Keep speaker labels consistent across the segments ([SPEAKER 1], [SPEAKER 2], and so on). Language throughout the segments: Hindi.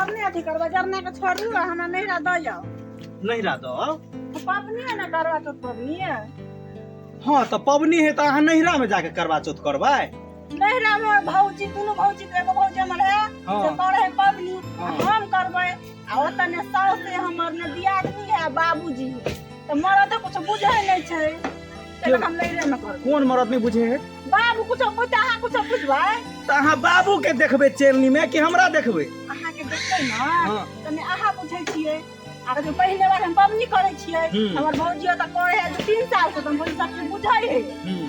[SPEAKER 1] पबनी अथी करबा जरना के छोड़ू हमरा नैहरा द जाओ।
[SPEAKER 2] नैहरा दो
[SPEAKER 1] पबनी है ना करवा तो पबनी है।
[SPEAKER 2] हाँ तो पबनी है तो अहाँ नैहरा में जाके करवा चौथ करबै।
[SPEAKER 1] नैहरा में भौजी दुनू भौजी के एगो भौजी हमर है
[SPEAKER 2] हाँ।
[SPEAKER 1] से करे है पबनी
[SPEAKER 2] हाँ।
[SPEAKER 1] हम करबै आ ओतने ने साउस है हमर ने दियादनी है बाबूजी है तो मरद तो कुछ बुझे नहीं छै तो हम नैहरा में करबै।
[SPEAKER 2] कौन मरद नहीं बुझे है?
[SPEAKER 1] बाबू कुछ बुझता अहाँ कुछ बुझबै
[SPEAKER 2] तो अहाँ बाबू के देखबे चेलनी में कि हमरा देखबे?
[SPEAKER 1] अहाँ के देखै ना
[SPEAKER 2] हाँ।
[SPEAKER 1] तने अहाँ बुझै छियै आ जो पहले बार हम पबनी करे छियै हमर भौजी त करे है 2-3 साल से हम भौजी सब बुझै है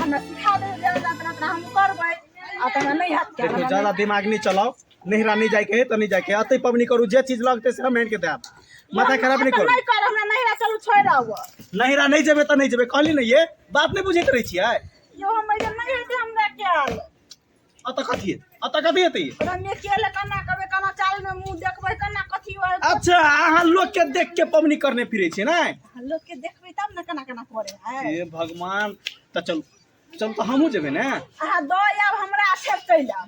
[SPEAKER 1] हमरा सिखा दे जात हम करबै आ त नहीं हाथ के
[SPEAKER 2] देखो ज्यादा दिमाग नहीं चलाओ। नैहरा नहीं जाके है तो नहीं जाके अतै पबनी करू जे चीज लगते से हम एन के देब। माथा खराब नहीं करू।
[SPEAKER 1] नहीं कर हमरा नैहरा चलू छोड़ आउ।
[SPEAKER 2] नैहरा नहीं जेबे तो नहीं जेबे कहली नहीं ये बात नहीं बुझे करे छियै।
[SPEAKER 1] यो हम इधर नहीं है हमरा क्या
[SPEAKER 2] अत कथी हेतै?
[SPEAKER 1] रमे केले कना कबे कना चाल में मुंह देखबै कना कथी होय।
[SPEAKER 2] अच्छा अहाँ लोग के देख के पबनी करने फिरे छी ना?
[SPEAKER 1] लोग के देखबै तब ना कना कना करे है।
[SPEAKER 2] हे भगवान तो चल तो हमहू जेबे ना।
[SPEAKER 1] अहाँ दो आब हमरा छेप कैला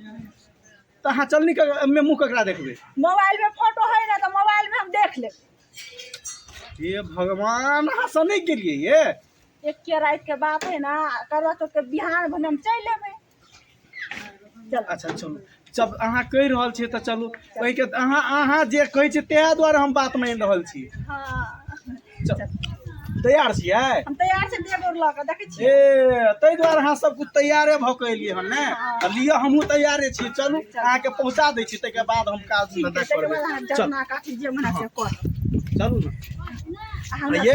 [SPEAKER 2] तो अहाँ चलनी के में मुंह ककरा देखबे?
[SPEAKER 1] मोबाइल में फोटो है ना तो मोबाइल में हम देख लेब।
[SPEAKER 2] हे भगवान हंसा नहीं गेलिए ये।
[SPEAKER 1] एक के रात के बात है ना करवा तो के बिहान भने हम चल लेबै। चल
[SPEAKER 2] अच्छा चलू जब अहाँ कहि रहल छी तो चलू कहि के अहाँ जे कहै छी तेहे द्वारे हम बात मान रहल छी।
[SPEAKER 1] हां
[SPEAKER 2] चल तैयार छियै?
[SPEAKER 1] हम तैयार छी देब और लगा देखै छी।
[SPEAKER 2] ए तै द्वारे अहाँ सब कुछ तैयारे भ के एलिए हन ने त लियो हमहू तैयारे छी। चलू अहाँ के पहुंचा दै छी तै के बाद हम काज धंधा करबै। चल
[SPEAKER 1] जरना काठी जे मना से कर
[SPEAKER 2] चलू ना।
[SPEAKER 1] हम
[SPEAKER 2] ये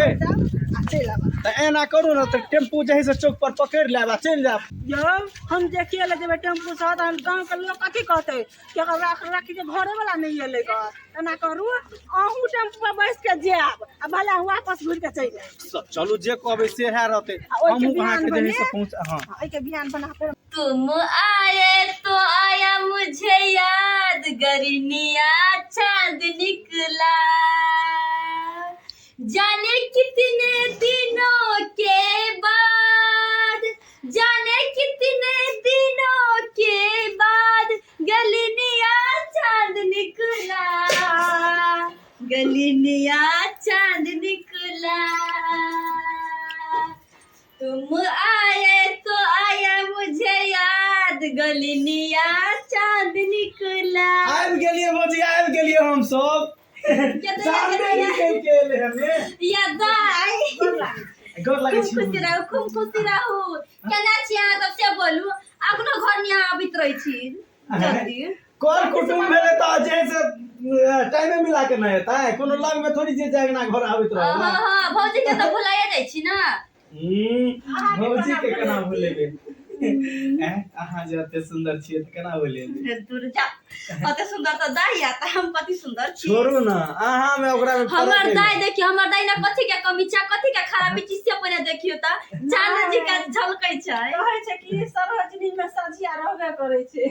[SPEAKER 1] चल आबा
[SPEAKER 2] त एना करू ना त टेम्पू जहि से चौक पर पकड़ लेब आ चल जाब।
[SPEAKER 1] यो हम देखिए ले जेबे टेम्पू से हम गांव के लोग कथी कहते कि अगर राखी के घरे वाला नहीं एले ग एना करू अहू टेम्पू पर बैठ के जाब आ भला वापस घुर के चल जाब।
[SPEAKER 2] चलू जे कहबै से है रहते हमहू अहाँ के जहि से पहुंच। हां
[SPEAKER 1] ए के बिहान बना के
[SPEAKER 3] तुम आए तो आया मुझे याद गरनिया चांद निकला जाने कितने दिनों के बाद जाने कितने दिनों के बाद गलनिया चांद निकला गलनिया चांद निकला तुम आए तो आया मुझे याद गलनिया चांद निकला।
[SPEAKER 2] आबि गेलिए भौजी आबि गेलिए हम सब। सामने निकल के एले हमे
[SPEAKER 3] या दाई
[SPEAKER 2] गोर लागै छी।
[SPEAKER 3] खूब खुशी रहू केना छी अहाँ तब से बोलू अपनो घर में आबित रहै छी जल्दी
[SPEAKER 2] कर कुटुम भेले त जैसे टाइम मिला के नहीं होता है कोनो लग में थोड़ी जे जागना घर आबित रहो।
[SPEAKER 3] हां हां भौजी के तो भुलाइए जाइ छी ना।
[SPEAKER 2] भौजी के केना भूलेबे? अहाँ जे एते सुंदर छियै त केना भूलेबे?
[SPEAKER 3] दूर जा अते सुंदर तो दाई आता हम कति सुंदर छी।
[SPEAKER 2] छोड़ू ना अहाँ में ओकरा में
[SPEAKER 3] हमर दाई देखियो हमर दाई ना कथि के कमी छै कथि के खराबी चीज से पहिले देखियो त चांद जी का झलकै छै
[SPEAKER 1] कहै छै कि सरोजनी में सजिया रहबे करे छै।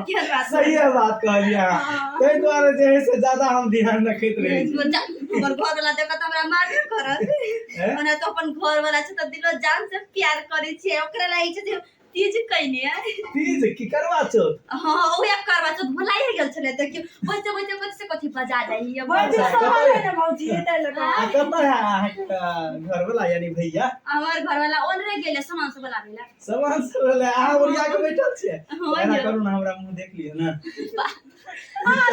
[SPEAKER 3] के बात
[SPEAKER 2] सही है बात कहलिए अहाँ तै द्वारे जे है से ज्यादा हम ध्यान रखैत रहै छी।
[SPEAKER 3] हमर घर वाला देखत हमरा मारबे करत ओना तो अपन घर वाला छै त दिलो जान से प्यार करै छै ओकरा लागि छै तीज कइने
[SPEAKER 2] तीज की करवा चौथ?
[SPEAKER 3] हां ओया करवा चौथ भुलाइए गेल छले देखियो बैठे कथि बजा जाई अब
[SPEAKER 1] भौजी सहल है ना भौजी एते लगा
[SPEAKER 2] कतऽ है अहाँ घर वाला यानी भैया?
[SPEAKER 3] हमर घर वाला ओनरे गेले सामान सब लाबेला
[SPEAKER 2] सामान सब ले अहाँ ओरिया के बैठल छियै।
[SPEAKER 3] हाँ,
[SPEAKER 2] एना
[SPEAKER 3] ये।
[SPEAKER 2] करू ना हमरा मुंह देख लियौ ना।
[SPEAKER 1] हां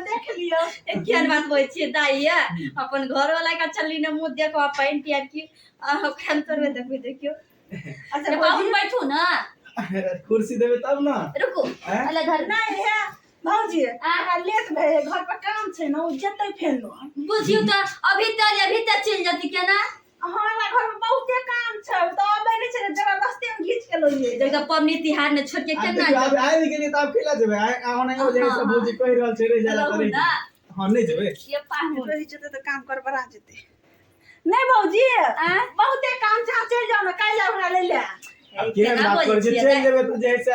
[SPEAKER 1] देख लियो
[SPEAKER 3] केहन बात बोलै छियै दाई अपन घर वाला का चलली ने मुंह देखो पाइन पियर की खान तोरबे देखियो। अच्छा बाबू बैठू ना
[SPEAKER 2] कुर्सी देबे तब ना।
[SPEAKER 3] रुको अले घर
[SPEAKER 1] नहीं है भौजी आहा लेट भए घर पर काम छै ना उ जतै फेनो
[SPEAKER 3] बुझियो त अभी त चल जाती केना।
[SPEAKER 1] हां ना घर में बहुते काम छै त अबे नहीं छै जबरदस्ती में घीच के लोइए
[SPEAKER 3] जगह पबनी तिहार ने छोड़ के केना
[SPEAKER 2] अब आबि गेलिए त अब केला जेबै? आहो नहीं हो जाए सब भौजी कहि रहल छै रे जाला करे। हां नहीं जेबै
[SPEAKER 3] ये पाहुन
[SPEAKER 1] रही जते त काम कर बरा जते नहीं भौजी बहुते काम छै चल जाओ ना काल्हि हमरा ले ले।
[SPEAKER 2] केहन बात कर जे चल जेबै त जैसे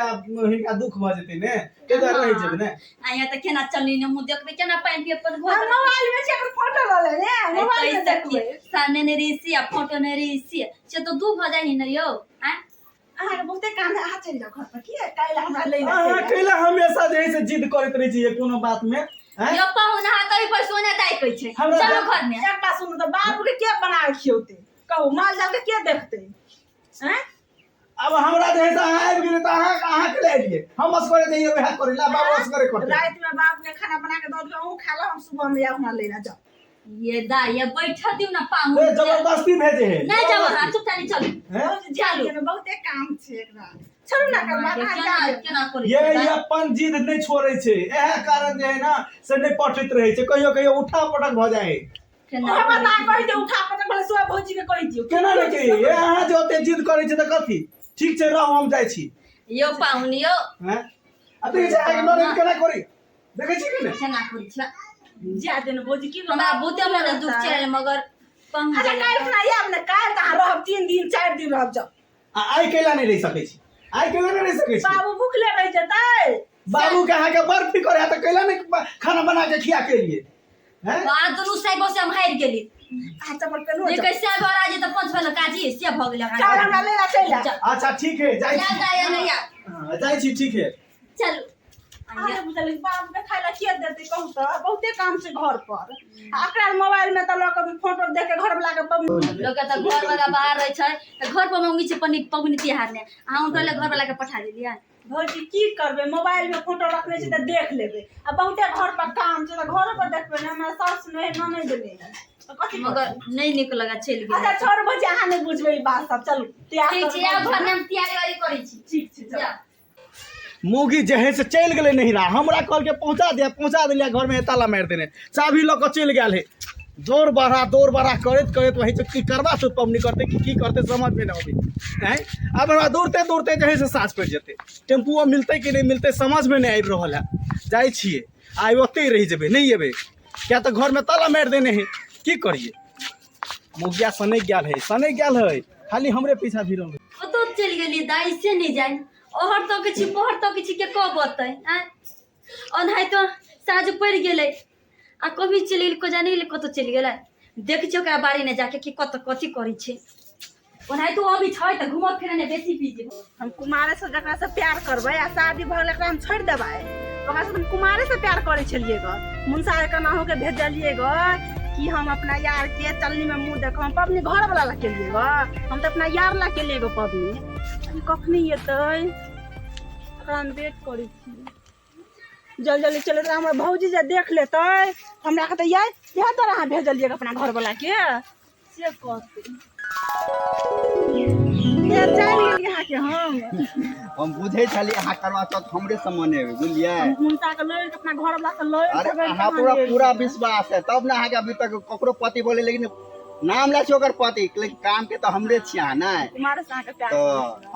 [SPEAKER 2] हिनका दुख भ जेतै ने के त रहि जेबै ने।
[SPEAKER 3] आया त केना चलनी ने मुंह देखबे केना पाइन पियत पर घर
[SPEAKER 1] मोबाइल में से फोटो ले ले ने मोबाइल में देखबे
[SPEAKER 3] सामने ने रीसी आ फोटो ने रीसी से तो दू भ जाई न यो
[SPEAKER 1] अहाँ के बहुते काम है अहाँ चल जाओ घर पर की काल्हि हमरा ले ले।
[SPEAKER 2] अहाँ कैला हमेशा जैसे जिद करैत रहै छी कोनो बात में हैं?
[SPEAKER 3] यो पाहुन हाथ ओइ पर सोने दाई कहै छै
[SPEAKER 2] हमरा
[SPEAKER 3] चलो घर में
[SPEAKER 1] एक बात सुनू तो बाबू के के बना के खियौते कहू माल जाल के के देखते हैं
[SPEAKER 2] अब हमरा जे है से अहाँ आबि गेलै त अहाँ के ले लिए हम असगरे जइए वह करे ला बाबू असगरे करते
[SPEAKER 1] रात में बाप ने खाना बना के दो दियो ऊ खा लो हम सुबह में अपना लेना जाओ
[SPEAKER 3] ये दाई ये बैठा दियो ना पाहुन
[SPEAKER 2] ए जबरदस्ती भेजे है
[SPEAKER 3] नहीं जाओ हां चुप तानी चल
[SPEAKER 2] हैं?
[SPEAKER 1] जालू में बहुते काम छै एकरा छोड़ू ना कर बात
[SPEAKER 3] केना केना करै
[SPEAKER 2] ये अपन जिद नहीं छोड़े छै एहे कारण जे है ना से नहीं पठित रहे छै कहियो कहियो उठा पटक भ जाए
[SPEAKER 3] केना
[SPEAKER 1] हम बता कहि दे उठा पटक भले सुबह भौजी के कहि दियो
[SPEAKER 2] केना नहीं कही ये अहाँ जो ओते जिद करे छै त कथी ठीक छै रहो हम जाइ छी
[SPEAKER 3] यो पाहुन यो
[SPEAKER 2] हैं अब ये जाए के नरे केना करी देखे छी कि नहीं
[SPEAKER 3] केना करै छै
[SPEAKER 1] जा देन भौजी की
[SPEAKER 3] हमरा बहुते मन दुख छै मगर पाहुन
[SPEAKER 1] अच्छा काल खुना याब ने काल त रहब 3 दिन 4 दिन रहब जाओ
[SPEAKER 2] आई केला नहीं रह सकै छी आई केला नहीं रह सकै छी
[SPEAKER 1] बाबू भूखले रह जतै
[SPEAKER 2] बाबू के अहाँ के बड़ फिकर है त केला नहीं खाना बना के खिया के लिए हैं
[SPEAKER 3] आ दुनु साइबो से हम हारि गेली
[SPEAKER 1] अच्छा पर केनो
[SPEAKER 3] जे कैसे घर आ जे त पांच वाला काजी से भ गेल
[SPEAKER 1] चाल हमरा लेला चल जा
[SPEAKER 2] अच्छा ठीक है जाइ
[SPEAKER 3] या
[SPEAKER 2] छी
[SPEAKER 3] दाया नहीं या
[SPEAKER 2] हाँ, जाइ छी ठीक है
[SPEAKER 3] चलो
[SPEAKER 1] अरे बुझल बाबू के खाइला के देते कहू त बहुते काम छै घर पर एकरा मोबाइल में त लोग कभी फोटो देख के घर वाला के
[SPEAKER 3] लोग त घर वाला बाहर रह छै त घर पर मंगी छै पबनी तिहार ने अहाँ उनका ले घर वाला के पठा देलिया
[SPEAKER 1] भौजी की करबे मोबाइल में फोटो रखले छै त देख लेबे आ बहुते घर पर काम छै त घर पर देखबे ना हमरा सास ने ननद देले त कथि
[SPEAKER 3] मगर नहीं निक लगा चल गेल
[SPEAKER 1] अच्छा छोड़ भौजी अहाँ नहीं बुझबे ई बात सब चलू तैयार
[SPEAKER 3] ठीक छै अब घर में हम तैयारी वारी करै छी
[SPEAKER 1] ठीक छै चल
[SPEAKER 3] जा
[SPEAKER 2] मौगी जे है से चल गेले नहीं रहा हमरा कॉल के पहुंचा दिलिया घर में ताला मार देने चाबी ल के चल गेल है दौड़ बढ़ा करत करत वही से की करवा तो पबनी करते की करते समझ में ना आवे हैं अब हमरा दौड़ते दौड़ते जे है से सांस पड़ जेते टेम्पुओ मिलते कि नहीं मिलते समझ में नहीं आबि रहल है जाय छिए आइ ओते रह जेबे नहीं एबे क्या तो घर में ताला मार देने है की करिए मौगिया सने गेल है खाली हमरे पीछा भी रह
[SPEAKER 3] ओ तो चल गेली दाई से नहीं जाई ओहर तो किछि पहर तो किछि के कब बतै ओनाहि तो साँझ पड़ गेलै आ कभी चलि को जाने ले कत चलि गेलै देख छियो ओकरा बाड़ी ने जाके कि कत कथी करै छै ओनाहि तो अभी छै त घुमत फिरत ने बेसी बीज
[SPEAKER 1] हम कुमारे से जकरा से प्यार करबै आ शादी भऽ गेल एकरा हम छोड़ देबै ओकरा से हम कुमारे से प्यार करै छलिए ग मुंसा के नाहो के भेजलिए ग कि हम अपना यार के चलनी में मुंह देखो हम पबनी घर वाला ला के लिए ग हम तो अपना यार ला के लिए ग पबनी कखनी एतै एकरा हम वेट करै छी जल्दी चले त हमर भौजी जे देख लेतै हमरा के त यह तरह अहाँ भेजलिए अपना घर वाला के से कहते ये जान गेली अहाँ के
[SPEAKER 4] हम बुझे छली अहाँ करवा चौथ हमरे से मनेबे बुझलिए
[SPEAKER 1] मुंसा के लय के अपना घर वाला से लय
[SPEAKER 4] अरे अहाँ पूरा विश्वास है तब ना अहाँ के अभी तक ककरो पति बोले लेकिन नाम लै छै ओकर पति लेकिन काम के तो हमरे छिया ना
[SPEAKER 1] कुमार से अहाँ के प्यार
[SPEAKER 4] तो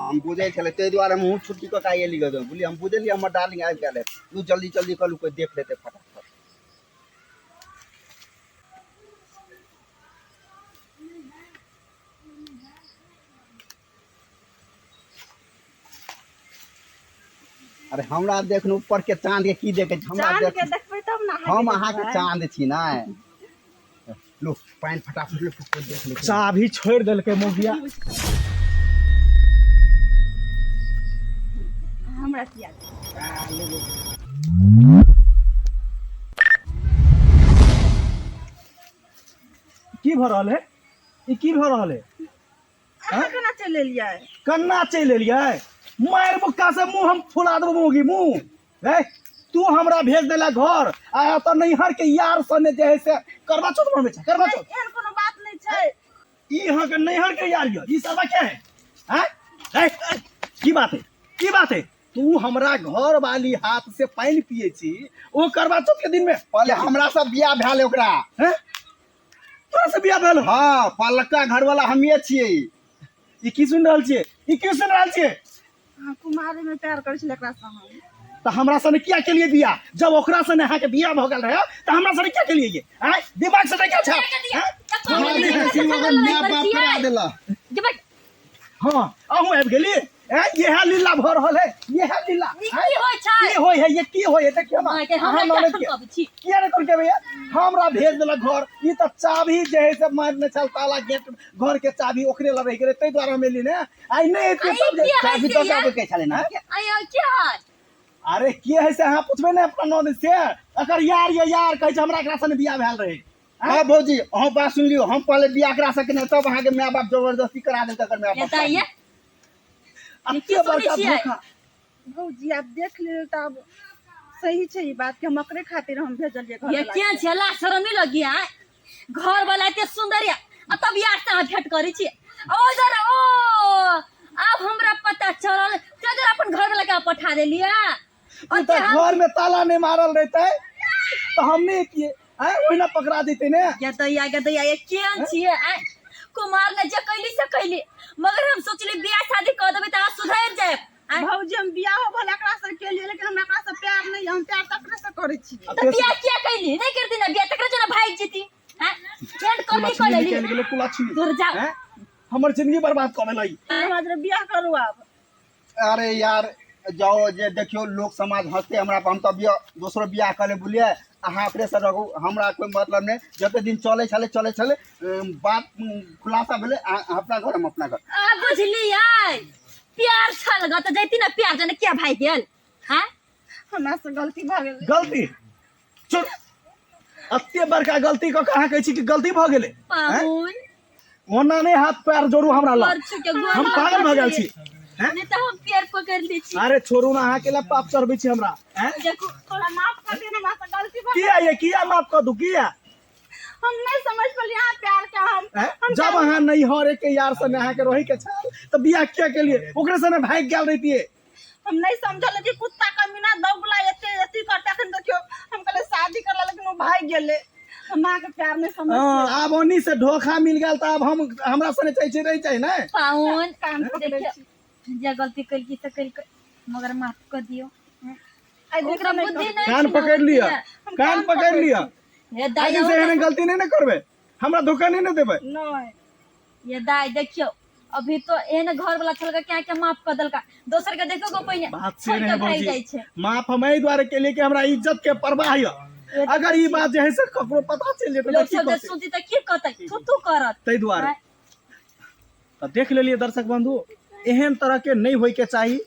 [SPEAKER 4] हम बुझे छले तै दुआरे हम छुट्टी क के आइली गयो बुझलिए हम बुझलिए हमर डार्लिंग आबि गेल तू जल्दी जल्दी कलू कोई देख लेते फटाफट अरे हमरा देखन ऊपर के चांद के की देखे हमरा
[SPEAKER 1] चांद
[SPEAKER 4] देख
[SPEAKER 1] के देखबै तब ना
[SPEAKER 4] हम अहाँ के चांद छी ना लो पानी फटाफट ले फुट देख ले
[SPEAKER 2] चाबी छोड़ देलकै मौगिया
[SPEAKER 1] हमरा किया
[SPEAKER 2] की भ रहल है ई की भ रहल है
[SPEAKER 1] अहाँ केना चलि एलियै
[SPEAKER 2] कन्ना चलि एलियै मार मुक्का से मुंह हम फुला देबो मौगी मुंह ए तू हमरा भेज देला घर आ त नैहर के यार सने जे है से करवा चौथ में छै करवा चौथ
[SPEAKER 1] एहन कोनो बात नहीं छै
[SPEAKER 2] ई यहाँ के नैहर के यार ये सब क्या है हैं की बात है तू हमरा घर वाली हाथ से पानी पिए छी ओ करवा चौथ के दिन में
[SPEAKER 4] पहले हमरा सब बियाह भेल ओकरा
[SPEAKER 2] हैं तोरा से बियाह भेल
[SPEAKER 4] हां पलका घर वाला हमिए छियै
[SPEAKER 2] ई की सुन रहल छियै ई की सुन रहल छियै
[SPEAKER 1] अहाँ कुमारे में प्यार करै छलिए एकरा से हम
[SPEAKER 2] तो हमरा सने क्या के लिए बिया जब ओकरा सने अहाँ के बिया भ गेल रहे तो हमरा सने क्या के लिए ये हैं दिमाग से नहीं क्या छै
[SPEAKER 4] माय बाप करा देला
[SPEAKER 2] हां अहू आबि गेली ये लीला भ रहल है ये लीला
[SPEAKER 3] की होय छै
[SPEAKER 2] की होय है ये की होय है देखियो ना
[SPEAKER 3] के हमरा
[SPEAKER 2] ननद
[SPEAKER 3] क्या कहब छी
[SPEAKER 2] किया नहीं करके भैया हमरा भेज देला घर ई त चाबी जे है से मारने चल ताला गेट घर के चाबी ओकरे ल रह गेले तै द्वारा मिली ने आई नहीं एते
[SPEAKER 3] आई
[SPEAKER 4] चाबी तो के छले ना
[SPEAKER 3] आई क्या है
[SPEAKER 2] अरे के है से अहाँ पूछबे ने अपना नौ दिन से अगर यार ये यार कहै छै हमरा एकरा संगे बियाह भेल रहे।
[SPEAKER 4] हाँ भौजी अहाँ बात सुन लियो, हम पहले बियाह करा सके तब अहाँ के माय बाप जबरदस्ती करा देते अगर माय
[SPEAKER 3] ये
[SPEAKER 4] बाप
[SPEAKER 3] ताइए
[SPEAKER 2] अत्ते बड़का
[SPEAKER 3] छियै?
[SPEAKER 2] धोखा।
[SPEAKER 1] भौजी आप देख ले तब सही छै ई बात के हम एकरे खातिर हम भेजलिए घर
[SPEAKER 3] ये
[SPEAKER 1] वाला
[SPEAKER 3] क्या
[SPEAKER 1] के।
[SPEAKER 3] छला शरम नहीं लगी है घर वाला एते सुंदर या तब यार से भेंट करी छी ओ जरा ओ अब हमरा पता चलल तो जरा अपन घर वाला के पठा देलिया
[SPEAKER 2] तू तो घर में ताला नहीं मारल रहते तो हमने किए हैं ओहिना पकड़ा देते ने।
[SPEAKER 3] ये ये केन छिए कुमार ने जे कैली से कैली मगर हम सोचली बियाह शादी कर देबे त सुधर जाए।
[SPEAKER 1] भौजी हम बियाह भला एकरा से के लिए लेकिन हमरा एकरा से प्यार नहीं हम प्यार तकरे से करै छी।
[SPEAKER 3] तो बियाह क्या कैली नहीं करती ना बियाह तकरे जना भाग जेती हैं फ्रेंड कर नहीं कर लेली
[SPEAKER 2] निकल गेलै कुलाछी
[SPEAKER 3] दूर जा
[SPEAKER 2] हैं हमर जिंदगी बर्बाद कर देलै।
[SPEAKER 1] हमरा जरा बियाह करू अब।
[SPEAKER 4] अरे यार जाओ जे देखियो लोग समाज हंसते हमरा पर, हम तो दूसरो बियाह करे बोलिए अहाँ अपने से रहू, हमरा कोई मतलब नहीं। जते दिन चले चले बात खुलासा भेले अपना घर हम अपना घर।
[SPEAKER 3] आ बुझलिए प्यार छल ग त जैती ना प्यार जने क्या भाई गेल हैं
[SPEAKER 1] हमरा से गलती भ गेल।
[SPEAKER 2] गलती चुप अत्ते बड़का गलती को कहाँ कहै छी कि गलती भ गेलै।
[SPEAKER 3] पाहुन
[SPEAKER 2] ओना नहीं हाथ पैर जोड़ू हमरा लग
[SPEAKER 3] और छुके गोर
[SPEAKER 2] हम पागल भ गेल छी हैं।
[SPEAKER 3] नहीं तो हम पैर पकड़ ली छी
[SPEAKER 2] अरे छोड़ू ना अहाँ के लिए पाप चढ़बै छी हमरा हैं।
[SPEAKER 3] देखो
[SPEAKER 1] थोड़ा माफ कर देना हमरा से गलती भ
[SPEAKER 2] किया ये किया माफ कर दू किया
[SPEAKER 1] हम नहीं समझ पलिए यहाँ प्यार के हम
[SPEAKER 2] जब अहाँ नहीं हरे के यार से अहाँ के रहे के छल तो बियाह क्या के लिए ओकरे से भाग गेल रहितिए।
[SPEAKER 1] हम नहीं समझल कि कुत्ता का मीना दौगला एते करता खन देखियो हम कहले शादी करला लेकिन वो भाग गेले हमरा के प्यार नहीं समझ
[SPEAKER 2] हां अब ओनी से धोखा मिल गेल त अब हम हमरा सने चाहिए रही चाहिए ना।
[SPEAKER 3] पाहुन
[SPEAKER 1] काम कर दै छी।
[SPEAKER 3] जे गलती कल की से कल मगर माफ कर दियो
[SPEAKER 1] आई
[SPEAKER 3] ओकरा
[SPEAKER 1] देखरा
[SPEAKER 3] बुद्धि
[SPEAKER 1] नहीं
[SPEAKER 3] नहीं
[SPEAKER 2] कान पकड़ लिया कान पकड़ लिया
[SPEAKER 3] ये
[SPEAKER 2] आगे
[SPEAKER 3] दाई
[SPEAKER 2] से एहन गलती नहीं ना करबे हमरा धोखा नहीं ना देबे।
[SPEAKER 1] नहीं
[SPEAKER 3] ये दाई देखियो अभी तो एहन घर वाला छल क्या क्या माफ कर दलका दोसर के देखो गो पहिने
[SPEAKER 2] बात से नहीं
[SPEAKER 3] भाई जाई
[SPEAKER 2] भौजी
[SPEAKER 3] छे
[SPEAKER 2] माफ हम एहि द्वारे के लिए कि हमरा इज्जत के परवाह है। अगर ई बात जे है से ककरो पता चल जेतै
[SPEAKER 3] लोग
[SPEAKER 2] त की
[SPEAKER 3] सब
[SPEAKER 2] करतै
[SPEAKER 3] सुनती त की कहतै तू करत
[SPEAKER 2] तै द्वारे तो देख लेलिए दर्शक बंधु एहन तरह के नहीं होय के चाहिए।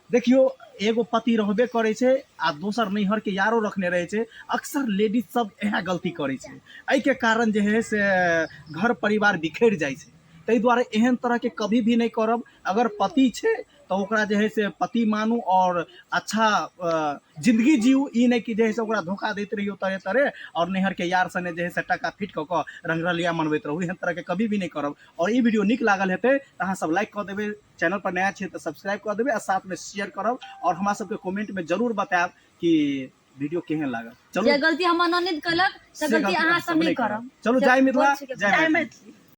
[SPEAKER 2] देखियो एगो पति रहबे करे छे आ दोसर नैहर के यारो रखने रहे छे। अक्सर लेडीज सब यहाँ गलती करे छे एहि के कारण जे है से घर परिवार बिखर जाय छे। तै द्वारे एहन तरह के कभी भी नहीं करब। अगर पति छे तो ओकरा जे है से पति मानू और अच्छा जिंदगी जीव ई नहीं कि जे है से ओकरा धोखा देते रहियो तरह तरह और नैहर के यार सने जे है से टका फिट क के रंगरलिया मनबैत रहू। एहन तरह के कभी भी नहीं करब। और ई वीडियो निक लागल हेतै त अहाँ सब लाइक कर देबे, चैनल पर नया छे तो सब्सक्राइब कर देबे और साथ में शेयर करब और हमरा सबके कमेंट में जरूर बताएब कि वीडियो केहन लागल। चलो
[SPEAKER 3] जे गलती हमर ननद कलक से गलती अहाँ सब नहीं करब।
[SPEAKER 2] चलो जय मिथिला
[SPEAKER 3] जय
[SPEAKER 2] जय मैथिली।